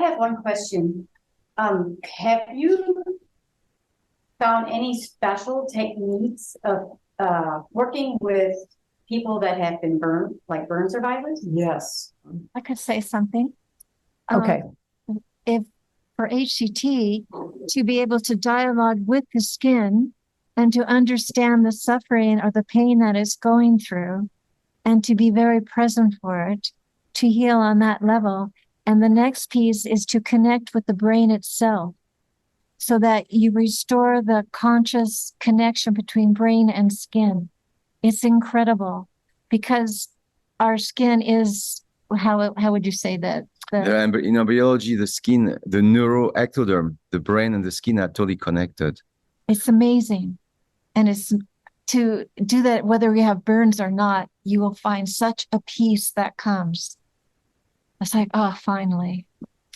have one question. Have you found any special techniques of working with people that have been burned, like burn survivors? Yes. I could say something. Okay. If for HCT, to be able to dialogue with the skin and to understand the suffering or the pain that it's going through and to be very present for it, to heal on that level. And the next piece is to connect with the brain itself so that you restore the conscious connection between brain and skin. It's incredible because our skin is, how would you say that? In biology, the skin, the neuroectoderm, the brain and the skin are totally connected. It's amazing. And it's to do that, whether you have burns or not, you will find such a peace that comes. It's like, oh, finally.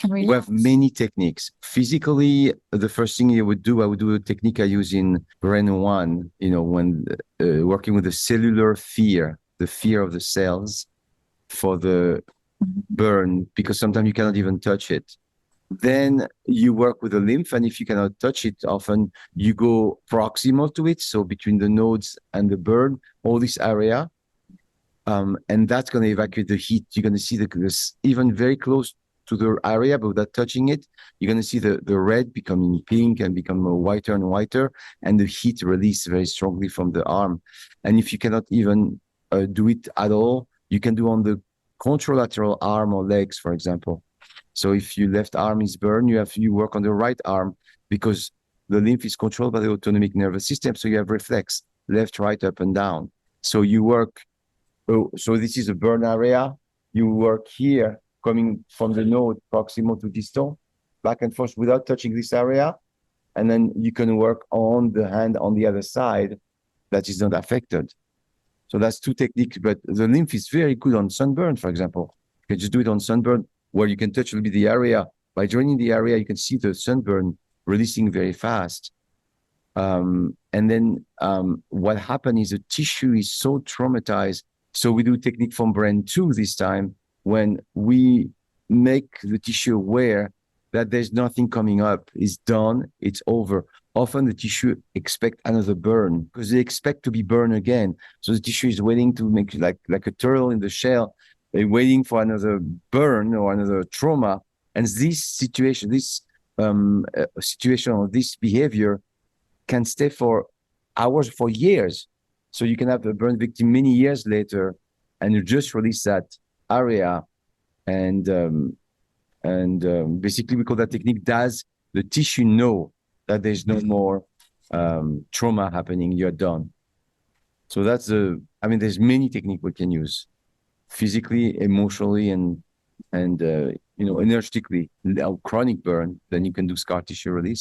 We have many techniques. Physically, the first thing I would do a technique I use in brain one, when working with the cellular fear, the fear of the cells for the burn, because sometimes you cannot even touch it. Then you work with the lymph, and if you cannot touch it, often you go proximal to it, so between the nodes and the burn, all this area, and that's going to evacuate the heat. You're going to see this even very close to the area, but without touching it, you're going to see the red becoming pink and become whiter and whiter, and the heat release very strongly from the arm. And if you cannot even do it at all, you can do on the contralateral arm or legs, for example. So if your left arm is burned, you work on the right arm because the lymph is controlled by the autonomic nervous system. So you have reflex, left, right, up, and down. So you work. So this is a burn area. You work here, coming from the node proximal to distal, back and forth without touching this area. And then you can work on the hand on the other side that is not affected. So that's two techniques, but the lymph is very good on sunburn, for example. You can just do it on sunburn where you can touch a little bit the area. By draining the area, you can see the sunburn releasing very fast. And then what happened is the tissue is so traumatized. So we do technique from brain 2 this time, when we make the tissue aware that there's nothing coming up. It's done, it's over. Often the tissue expect another burn because they expect to be burned again. So the tissue is waiting to make like a turtle in the shell. They're waiting for another burn or another trauma. And this situation, or this behavior can stay for hours, for years. So you can have a burn victim many years later, and you just release that area. And basically we call that technique, does the tissue know that there's no more trauma happening, you're done. So that's there's many techniques we can use, physically, emotionally, and energetically. Chronic burn, then you can do scar tissue release.